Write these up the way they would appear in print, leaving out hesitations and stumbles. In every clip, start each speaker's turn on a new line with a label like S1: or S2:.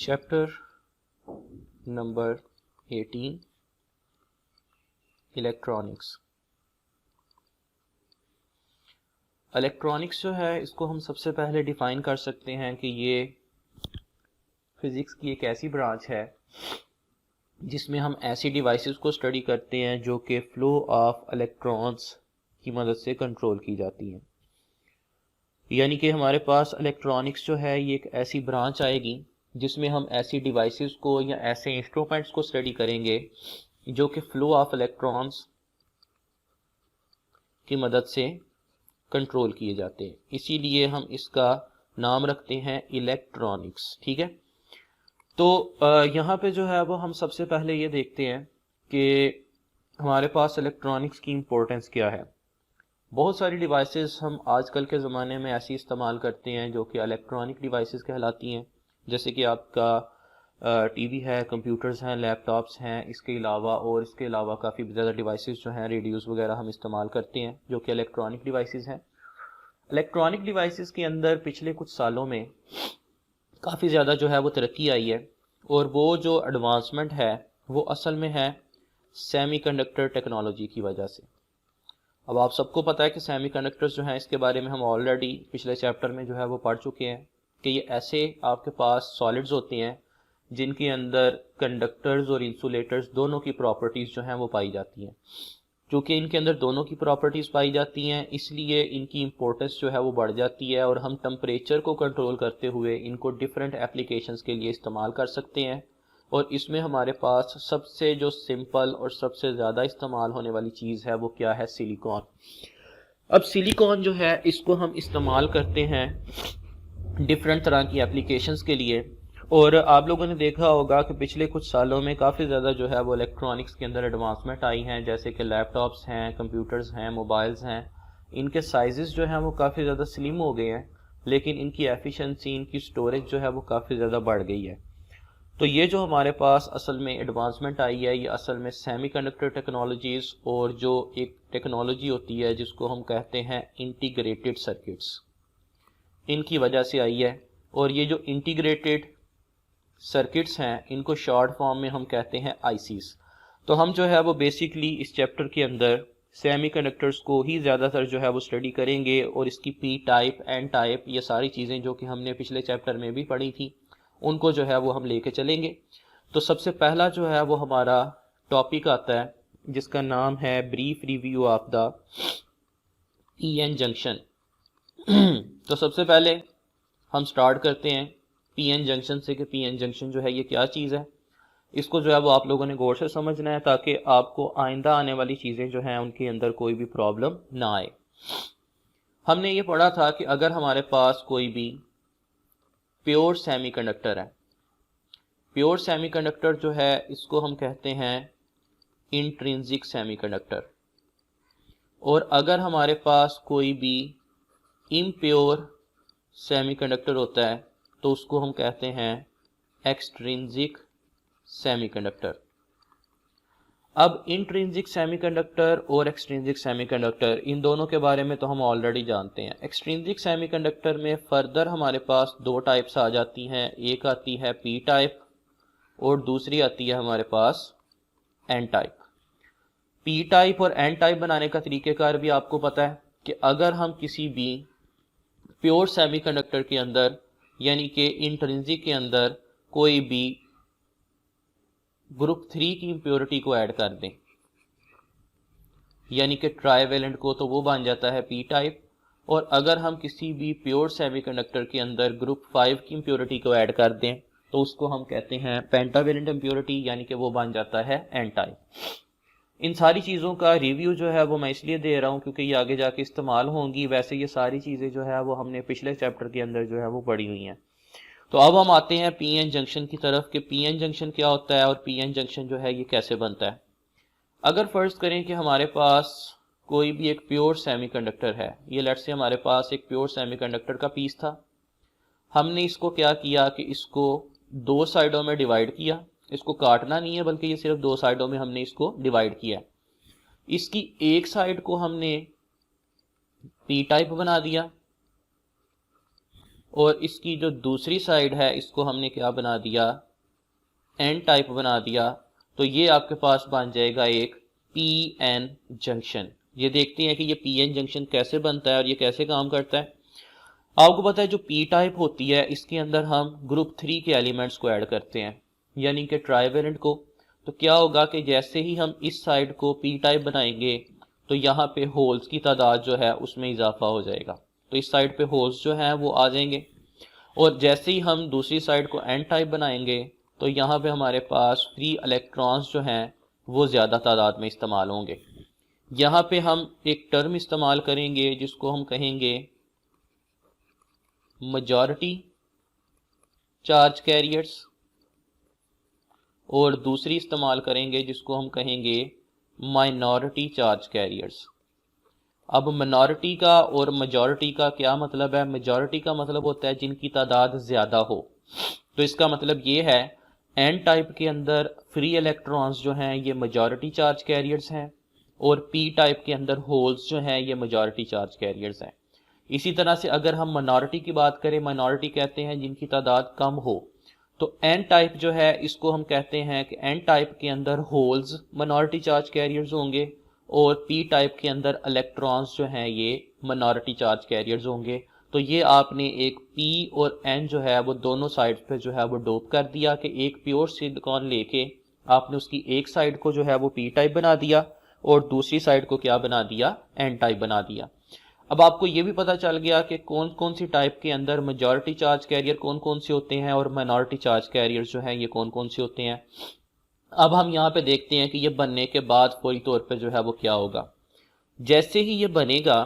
S1: Chapter number 18 electronics. Electronics जो है इसको हम सबसे पहले डिफाइन कर सकते हैं कि ये फिज़िक्स की एक ऐसी ब्रांच है जिसमें हम ऐसी डिवाइसेस को स्टडी करते हैं जो कि फ्लो ऑफ इलेक्ट्रॉन्स की मदद से कंट्रोल की जाती हैं। यानी कि हमारे पास इलेक्ट्रॉनिक्स जो है ये एक ऐसी ब्रांच आएगी जिसमें हम ऐसी डिवाइसेस को या ऐसे इंस्ट्रूमेंट्स को स्टडी करेंगे जो कि फ्लो ऑफ इलेक्ट्रॉन्स की मदद से कंट्रोल किए जाते हैं, इसीलिए हम इसका नाम रखते हैं इलेक्ट्रॉनिक्स। ठीक है, तो यहाँ पे जो है वो हम सबसे पहले ये देखते हैं कि हमारे पास इलेक्ट्रॉनिक्स की इम्पोर्टेंस क्या है। बहुत सारी डिवाइसेस हम आजकल के ज़माने में ऐसी इस्तेमाल करते हैं जो कि इलेक्ट्रॉनिक डिवाइसेस कहलाती हैं, जैसे कि आपका टीवी है, कंप्यूटर्स हैं, लैपटॉप्स हैं, इसके अलावा काफ़ी ज़्यादा डिवाइसेस जो हैं, रेडियोज़ वगैरह हम इस्तेमाल करते हैं जो कि इलेक्ट्रॉनिक डिवाइसेस हैं। इलेक्ट्रॉनिक डिवाइसेस के अंदर पिछले कुछ सालों में काफ़ी ज़्यादा जो है वो तरक्की आई है, और वो जो एडवांसमेंट है वो असल में है सेमीकंडक्टर टेक्नोलॉजी की वजह से। अब आप सबको पता है कि सेमीकंडक्टर्स जो हैं इसके बारे में हम ऑलरेडी पिछले चैप्टर में जो है वो पढ़ चुके हैं कि ये ऐसे आपके पास सॉलिड्स होते हैं जिनके अंदर कंडक्टर्स और इंसुलेटर्स दोनों की प्रॉपर्टीज़ जो हैं वो पाई जाती हैं। चूँकि इनके अंदर दोनों की प्रॉपर्टीज़ पाई जाती हैं इसलिए इनकी इम्पोर्टेंस जो है वो बढ़ जाती है, और हम टेम्परेचर को कंट्रोल करते हुए इनको डिफरेंट एप्लीकेशंस के लिए इस्तेमाल कर सकते हैं। और इसमें हमारे पास सबसे जो सिंपल और सबसे ज़्यादा इस्तेमाल होने वाली चीज़ है वो क्या है? सिलिकॉन। अब सिलिकॉन जो है इसको हम इस्तेमाल करते हैं डिफरेंट तरह की एप्लीकेशंस के लिए, और आप लोगों ने देखा होगा कि पिछले कुछ सालों में काफ़ी ज़्यादा जो है वो इलेक्ट्रॉनिक्स के अंदर एडवांसमेंट आई हैं, जैसे कि लैपटॉप्स हैं, कंप्यूटर्स हैं, मोबाइल्स हैं। इनके साइज़ जो हैं वो काफ़ी ज़्यादा स्लिम हो गए हैं, लेकिन इनकी एफिशिएंसी, इनकी स्टोरेज जो है वो काफ़ी ज़्यादा बढ़ गई है। तो ये जो हमारे पास असल में एडवांसमेंट आई है ये असल में सेमीकंडक्टर टेक्नोलॉजीज़ और जो एक टेक्नोलॉजी होती है जिसको हम कहते हैं इंटीग्रेटेड सर्किट्स, इनकी वजह से आई है। और ये जो इंटीग्रेटेड सर्किट्स हैं इनको शॉर्ट फॉर्म में हम कहते हैं आईसीस। तो हम जो है वो बेसिकली इस चैप्टर के अंदर सेमीकंडक्टर्स को ही ज़्यादातर जो है वो स्टडी करेंगे, और इसकी पी टाइप, एन टाइप, ये सारी चीज़ें जो कि हमने पिछले चैप्टर में भी पढ़ी थी उनको जो है वो हम लेके चलेंगे। तो सबसे पहला जो है वो हमारा टॉपिक आता है जिसका नाम है brief review of the PN junction. तो सबसे पहले हम स्टार्ट करते हैं पीएन जंक्शन से कि पीएन जंक्शन जो है ये क्या चीज़ है। इसको जो है वो आप लोगों ने गौर से समझना है ताकि आपको आइंदा आने वाली चीज़ें जो हैं उनके अंदर कोई भी प्रॉब्लम ना आए। हमने ये पढ़ा था कि अगर हमारे पास कोई भी प्योर सेमीकंडक्टर है, प्योर सेमीकंडक्टर जो है इसको हम कहते हैं इंट्रिंसिक सेमीकंडक्टर, और अगर हमारे पास कोई भी इम्प्योर सेमीकंडक्टर होता है तो उसको हम कहते हैं एक्सट्रिंसिक सेमीकंडक्टर। अब इंट्रिंसिक सेमीकंडक्टर और एक्सट्रिंसिक सेमीकंडक्टर इन दोनों के बारे में तो हम ऑलरेडी जानते हैं। एक्सट्रिंसिक सेमीकंडक्टर में फर्दर हमारे पास दो टाइप्स आ जाती हैं, एक आती है पी टाइप और दूसरी आती है हमारे पास एन टाइप। पी टाइप और एन टाइप बनाने का तरीक़ेकार भी आपको पता है कि अगर हम किसी भी प्योर सेमीकंडक्टर के अंदर यानी कि इंट्रिंसिक के अंदर कोई भी ग्रुप 3 की इम्प्योरिटी को ऐड कर दें यानी कि ट्राईवेलेंट को, तो वो बन जाता है पी टाइप। और अगर हम किसी भी प्योर सेमीकंडक्टर के अंदर ग्रुप 5 की इम्प्योरिटी को ऐड कर दें तो उसको हम कहते हैं पेंटावेलेंट इम्प्योरिटी, यानी कि वो बन जाता है एन टाइप। इन सारी चीज़ों का रिव्यू जो है वो मैं इसलिए दे रहा हूँ क्योंकि ये आगे जाके इस्तेमाल होंगी। वैसे ये सारी चीज़ें जो है वो हमने पिछले चैप्टर के अंदर जो है वो पढ़ी हुई हैं। तो अब हम आते हैं पीएन जंक्शन की तरफ कि पीएन जंक्शन क्या होता है और पीएन जंक्शन जो है ये कैसे बनता है। अगर फर्ज करें कि हमारे पास कोई भी एक प्योर सेमीकंडक्टर है, ये लेट्स से हमारे पास एक प्योर सेमीकंडक्टर का पीस था, हमने इसको क्या किया कि इसको दो साइडों में डिवाइड किया। इसको काटना नहीं है बल्कि ये सिर्फ दो साइडों में हमने इसको डिवाइड किया। इसकी एक साइड को हमने पी टाइप बना दिया और इसकी जो दूसरी साइड है इसको हमने क्या बना दिया, एन टाइप बना दिया। तो ये आपके पास बन जाएगा एक पी एन जंक्शन। ये देखते हैं कि ये पी एन जंक्शन कैसे बनता है और ये कैसे काम करता है। आपको पता है जो पी टाइप होती है इसके अंदर हम ग्रुप 3 के एलिमेंट्स को ऐड करते हैं, यानी कि ट्राइवेलेंट को। तो क्या होगा कि जैसे ही हम इस साइड को पी टाइप बनाएंगे तो यहाँ पे होल्स की तादाद जो है उसमें इजाफा हो जाएगा। तो इस साइड पे होल्स जो हैं वो आ जाएंगे। और जैसे ही हम दूसरी साइड को एन टाइप बनाएंगे तो यहाँ पे हमारे पास फ्री इलेक्ट्रॉन्स जो हैं वो ज़्यादा तादाद में इस्तेमाल होंगे। यहाँ पे हम एक टर्म इस्तेमाल करेंगे जिसको हम कहेंगे मेजॉरिटी चार्ज कैरियर्स, और दूसरी इस्तेमाल करेंगे जिसको हम कहेंगे माइनॉरिटी चार्ज कैरियर्स। अब मिनॉरिटी का और मेजॉरिटी का क्या मतलब है? मेजॉरिटी का मतलब होता है जिनकी तादाद ज़्यादा हो। तो इसका मतलब ये है एन टाइप के अंदर फ्री इलेक्ट्रॉन्स जो हैं ये मेजॉरिटी चार्ज कैरियर्स हैं, और पी टाइप के अंदर होल्स जो हैं ये मेजॉरिटी चार्ज कैरियर्स हैं। इसी तरह से अगर हम मिनॉरिटी की बात करें, मिनॉरिटी कहते हैं जिनकी तादाद कम हो। तो एन टाइप जो है इसको हम कहते हैं कि एन टाइप के अंदर होल्स मिनॉरिटी चार्ज कैरियर्स होंगे, और पी टाइप के अंदर इलेक्ट्रॉन्स जो हैं ये मिनॉरिटी चार्ज कैरियर्स होंगे। तो ये आपने एक पी और एन जो है वो दोनों साइड पे जो है वो डोप कर दिया कि एक प्योर सिलिकॉन लेके आपने उसकी एक साइड को जो है वो पी टाइप बना दिया और दूसरी साइड को क्या बना दिया, एन टाइप बना दिया। अब आपको ये भी पता चल गया कि कौन कौन सी टाइप के अंदर मेजॉरिटी चार्ज कैरियर कौन कौन से होते हैं और माइनॉरिटी चार्ज कैरियर जो हैं ये कौन कौन से होते हैं। अब हम यहाँ पे देखते हैं कि ये बनने के बाद फौरी तौर पे जो है वो क्या होगा। जैसे ही ये बनेगा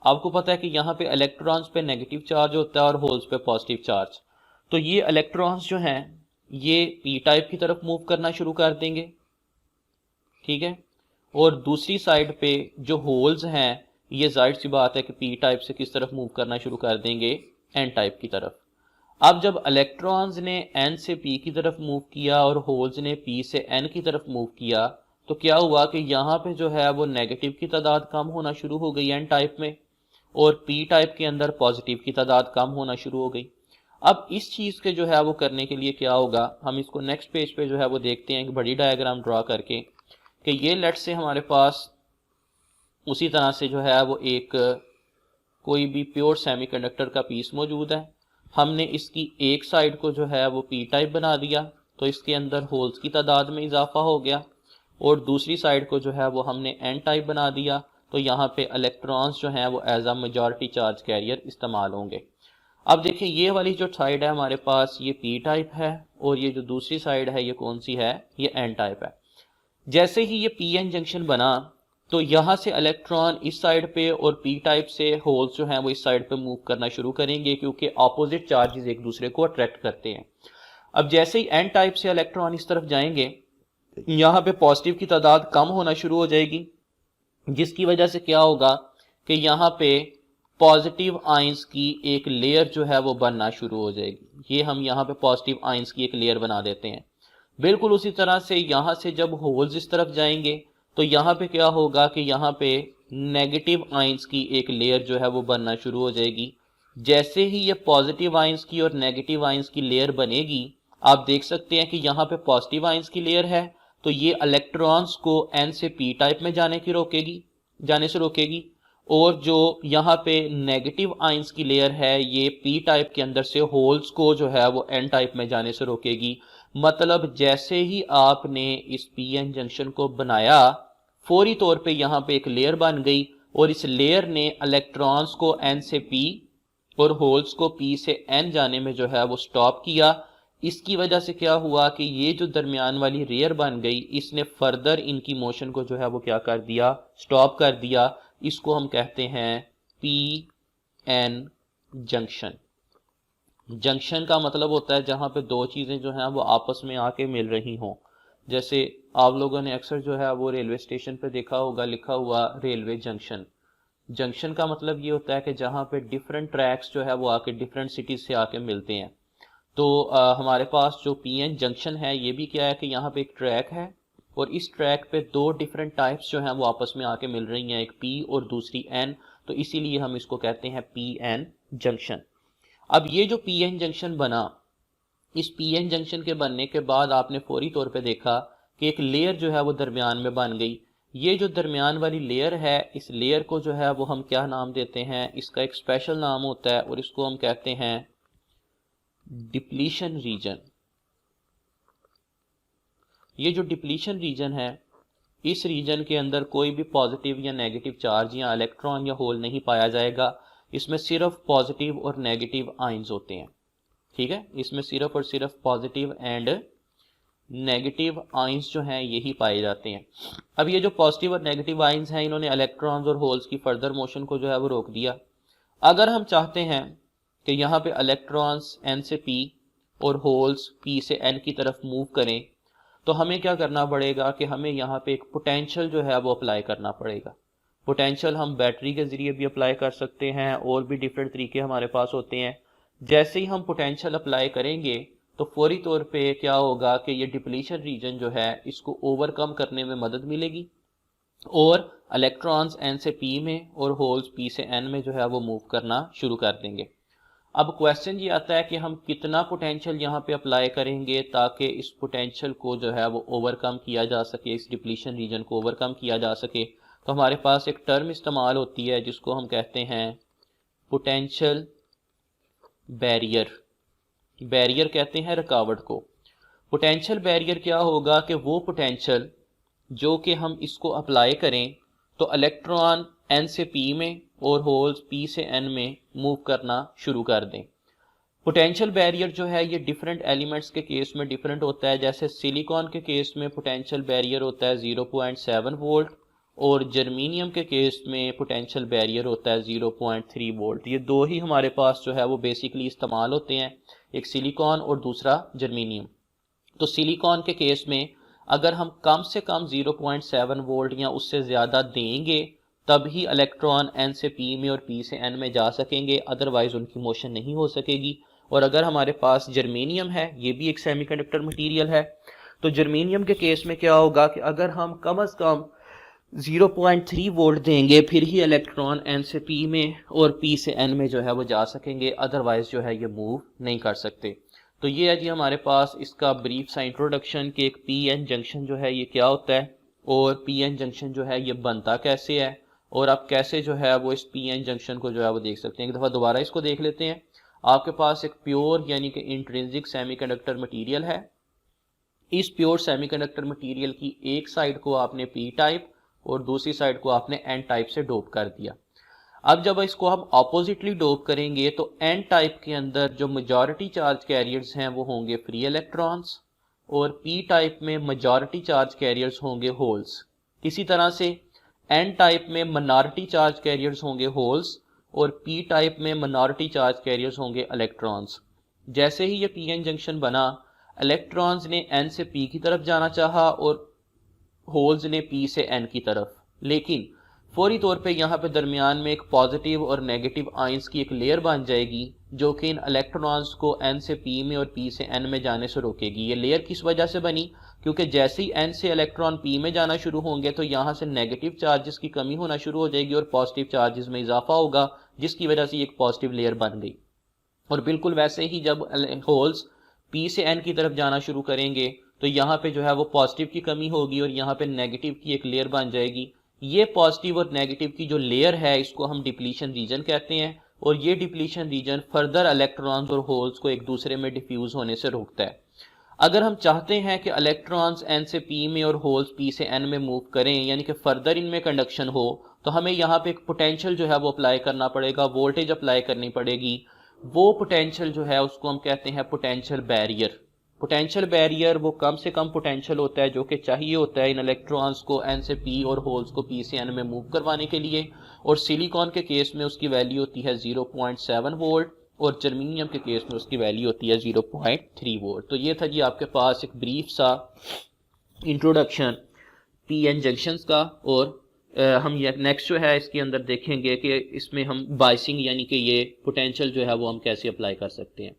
S1: आपको पता है कि यहाँ पे इलेक्ट्रॉन्स पे नेगेटिव चार्ज होता है और होल्स पे पॉजिटिव चार्ज। तो ये इलेक्ट्रॉन्स जो हैं ये पी टाइप की तरफ मूव करना शुरू कर देंगे, ठीक है। और दूसरी साइड पे जो होल्स हैं ये जाहिर सी बात है कि पी टाइप से किस तरफ मूव करना शुरू कर देंगे, एन टाइप की तरफ। अब जब इलेक्ट्रॉन्स ने एन से पी की तरफ मूव किया और होल्स ने पी से एन की तरफ मूव किया तो क्या हुआ कि यहाँ पे जो है वो नेगेटिव की तादाद कम होना शुरू हो गई एन टाइप में, और पी टाइप के अंदर पॉजिटिव की तादाद कम होना शुरू हो गई। अब इस चीज़ के जो है वो करने के लिए क्या होगा, हम इसको नेक्स्ट पेज पे जो है वो देखते हैं कि बड़ी डायग्राम ड्रा करके कि ये लेट से हमारे पास उसी तरह से जो है वो एक कोई भी प्योर सेमीकंडक्टर का पीस मौजूद है। हमने इसकी एक साइड को जो है वो पी टाइप बना दिया तो इसके अंदर होल्स की तादाद में इजाफा हो गया, और दूसरी साइड को जो है वो हमने एन टाइप बना दिया तो यहाँ पे इलेक्ट्रॉन्स जो हैं वो as a majority charge carrier इस्तेमाल होंगे। अब देखिए ये वाली जो साइड है हमारे पास ये पी टाइप है, और ये जो दूसरी साइड है ये कौन सी है, ये एन टाइप है। जैसे ही ये पी एन जंक्शन बना तो यहाँ से इलेक्ट्रॉन इस साइड पे और पी टाइप से होल्स जो हैं वो इस साइड पे मूव करना शुरू करेंगे क्योंकि ऑपोजिट चार्जेस एक दूसरे को अट्रैक्ट करते हैं। अब जैसे ही एन टाइप से इलेक्ट्रॉन इस तरफ जाएंगे यहाँ पे पॉजिटिव की तादाद कम होना शुरू हो जाएगी, जिसकी वजह से क्या होगा कि यहाँ पे पॉजिटिव आयंस की एक लेयर जो है वो बनना शुरू हो जाएगी। ये हम यहाँ पे पॉजिटिव आयंस की एक लेयर बना देते हैं। बिल्कुल उसी तरह से यहाँ से जब होल्स इस तरफ जाएंगे तो यहाँ पे क्या होगा कि यहाँ पे नेगेटिव आयंस की एक लेयर जो है वो बनना शुरू हो जाएगी। जैसे ही ये पॉजिटिव आयंस की और नेगेटिव आयंस की लेयर बनेगी आप देख सकते हैं कि यहाँ पे पॉजिटिव आयंस की लेयर है तो ये इलेक्ट्रॉन्स को एन से पी टाइप में जाने से रोकेगी, और जो यहाँ पे नेगेटिव आयंस की लेयर है ये पी टाइप के अंदर से होल्स को जो है वो एन टाइप में जाने से रोकेगी। मतलब जैसे ही आपने इस पी एन जंक्शन को बनाया फौरी तौर पे यहाँ पे एक लेयर बन गई, और इस लेयर ने इलेक्ट्रॉन्स को एन से पी और होल्स को पी से एन जाने में जो है वो स्टॉप किया। इसकी वजह से क्या हुआ कि ये जो दरमियान वाली लेयर बन गई इसने फर्दर इनकी मोशन को जो है वो क्या कर दिया, स्टॉप कर दिया। इसको हम कहते हैं पी एन जंक्शन। जंक्शन का मतलब होता है जहां पे दो चीजें जो हैं वो आपस में आके मिल रही हों। जैसे आप लोगों ने अक्सर जो है वो रेलवे स्टेशन पे देखा होगा लिखा हुआ रेलवे जंक्शन। जंक्शन का मतलब ये होता है कि जहां पे डिफरेंट ट्रैक्स जो है वो आके डिफरेंट सिटीज से आके मिलते हैं। तो हमारे पास जो पी एन जंक्शन है ये भी क्या है कि यहाँ पे एक ट्रैक है और इस ट्रैक पे दो डिफरेंट टाइप्स जो हैं वो आपस में आके मिल रही हैं, एक पी और दूसरी एन, तो इसीलिए हम इसको कहते हैं पी एन जंक्शन। अब ये जो पी एन जंक्शन बना, इस पी एन जंक्शन के बनने के बाद आपने फौरी तौर पे देखा कि एक लेयर जो है वो दरमियान में बन गई। ये जो दरमियान वाली लेयर है, इस लेयर को जो है वो हम क्या नाम देते हैं, इसका एक स्पेशल नाम होता है और इसको हम कहते हैं डिप्लीशन रीजन। ये जो डिप्लीशन रीजन है, इस रीजन के अंदर कोई भी पॉजिटिव या नेगेटिव चार्ज या इलेक्ट्रॉन या होल नहीं पाया जाएगा। इसमें सिर्फ पॉजिटिव और नेगेटिव आयंस होते हैं, ठीक है। इसमें सिर्फ और सिर्फ पॉजिटिव एंड नेगेटिव आयंस जो हैं यही पाए जाते हैं। अब ये जो पॉजिटिव और नेगेटिव आयंस हैं, इन्होंने इलेक्ट्रॉन्स और होल्स की फर्दर मोशन को जो है वो रोक दिया। अगर हम चाहते हैं कि यहाँ पे इलेक्ट्रॉन्स n से p और होल्स p से n की तरफ मूव करें, तो हमें क्या करना पड़ेगा कि हमें यहाँ पे एक पोटेंशियल जो है वो अप्लाई करना पड़ेगा। पोटेंशियल हम बैटरी के ज़रिए भी अप्लाई कर सकते हैं, और भी डिफरेंट तरीके हमारे पास होते हैं। जैसे ही हम पोटेंशियल अप्लाई करेंगे तो फौरी तौर पे क्या होगा कि ये डिप्लीशन रीजन जो है इसको ओवरकम करने में मदद मिलेगी और इलेक्ट्रॉन्स n से p में और होल्स p से n में जो है वो मूव करना शुरू कर देंगे। अब क्वेश्चन ये आता है कि हम कितना पोटेंशियल यहाँ पे अप्लाई करेंगे ताकि इस पोटेंशियल को जो है वो ओवरकम किया जा सके, इस डिप्लीशन रीजन को ओवरकम किया जा सके। तो हमारे पास एक टर्म इस्तेमाल होती है जिसको हम कहते हैं पोटेंशियल बैरियर। बैरियर कहते हैं रुकावट को। पोटेंशियल बैरियर क्या होगा कि वो पोटेंशियल जो कि हम इसको अप्लाई करें तो इलेक्ट्रॉन n से p में और होल्स p से n में मूव करना शुरू कर दें। पोटेंशियल बैरियर जो है ये डिफरेंट एलिमेंट्स के केस में डिफरेंट होता है। जैसे सिलिकॉन के केस में पोटेंशियल बैरियर होता है 0.7 वोल्ट और जर्मीनियम के केस में पोटेंशियल बैरियर होता है 0.3 वोल्ट। ये दो ही हमारे पास जो है वो बेसिकली इस्तेमाल होते हैं, एक सिलिकॉन और दूसरा जर्मीनियम। तो सिलिकॉन के केस में अगर हम कम से कम 0.7 वोल्ट या उससे ज़्यादा देंगे तब ही इलेक्ट्रॉन n से p में और p से n में जा सकेंगे, अदरवाइज उनकी मोशन नहीं हो सकेगी। और अगर हमारे पास जर्मेनियम है, ये भी एक सेमीकंडक्टर मटेरियल है, तो जर्मेनियम के केस में क्या होगा कि अगर हम कम से कम 0.3 वोल्ट देंगे फिर ही इलेक्ट्रॉन n से p में और p से n में जो है वो जा सकेंगे, अदरवाइज जो है ये मूव नहीं कर सकते। तो ये है जी हमारे पास इसका ब्रीफ सा इंट्रोडक्शन कि एक पी एन जंक्शन जो है ये क्या होता है और पी एन जंक्शन जो है ये बनता कैसे है और आप कैसे जो है वो इस पी एन जंक्शन को जो है वो देख सकते हैं। एक दफ़ा दोबारा इसको देख लेते हैं। आपके पास एक प्योर यानी कि इंट्रिंसिक सेमीकंडक्टर मटेरियल है। इस प्योर सेमीकंडक्टर मटेरियल की एक साइड को आपने पी टाइप और दूसरी साइड को आपने एन टाइप से डोप कर दिया। अब जब इसको हम ऑपोजिटली डोप करेंगे तो एन टाइप के अंदर जो मेजॉरिटी चार्ज कैरियर्स हैं वो होंगे फ्री इलेक्ट्रॉन्स और पी टाइप में मेजॉरिटी चार्ज कैरियर्स होंगे होल्स। इसी तरह से एन टाइप में मिनॉरिटी चार्ज कैरियर्स होंगे होल्स और पी टाइप में मिनॉरिटी चार्ज कैरियर्स होंगे इलेक्ट्रॉन्स। जैसे ही ये पी एन जंक्शन बना, इलेक्ट्रॉन्स ने एन से पी की तरफ जाना चाहा और होल्स ने पी से एन की तरफ, लेकिन फौरी तौर पे यहाँ पे दरमियान में एक पॉजिटिव और नेगेटिव आयंस की एक लेयर बन जाएगी जो कि इन इलेक्ट्रॉन्स को एन से पी में और पी से एन में जाने से रोकेगी। ये लेयर किस वजह से बनी? क्योंकि जैसे ही एन से इलेक्ट्रॉन पी में जाना शुरू होंगे तो यहाँ से नेगेटिव चार्जेस की कमी होना शुरू हो जाएगी और पॉजिटिव चार्जेस में इजाफा होगा, जिसकी वजह से एक पॉजिटिव लेयर बन गई। और बिल्कुल वैसे ही जब होल्स पी से एन की तरफ जाना शुरू करेंगे तो यहाँ पे जो है वो पॉजिटिव की कमी होगी और यहाँ पे नेगेटिव की एक लेयर बन जाएगी। ये पॉजिटिव और नेगेटिव की जो लेयर है इसको हम डिप्लीशन रीजन कहते हैं और ये डिप्लीशन रीजन फर्दर इलेक्ट्रॉन्स और होल्स को एक दूसरे में डिफ्यूज होने से रोकता है। अगर हम चाहते हैं कि इलेक्ट्रॉन्स एन से पी में और होल्स पी से एन में मूव करें यानी कि फर्दर इनमें कंडक्शन हो, तो हमें यहाँ पे एक पोटेंशियल जो है वो अप्लाई करना पड़ेगा, वोल्टेज अप्लाई करनी पड़ेगी। वो पोटेंशियल जो है उसको हम कहते हैं पोटेंशियल बैरियर। पोटेंशियल बैरियर वो कम से कम पोटेंशियल होता है जो कि चाहिए होता है इन इलेक्ट्रॉन्स को एन से पी और होल्स को पी से एन में मूव करवाने के लिए। और सिलिकॉन के केस में उसकी वैल्यू होती है 0.7 वोल्ट और जर्मेनियम के केस में उसकी वैल्यू होती है 0.3 वोल्ट। तो ये था जी आपके पास एक ब्रीफ सा इंट्रोडक्शन पी एन जंक्शंस का। और हम ये नेक्स्ट जो है इसके अंदर देखेंगे कि इसमें हम बाइसिंग यानी कि ये पोटेंशियल जो है वो हम कैसे अप्लाई कर सकते हैं।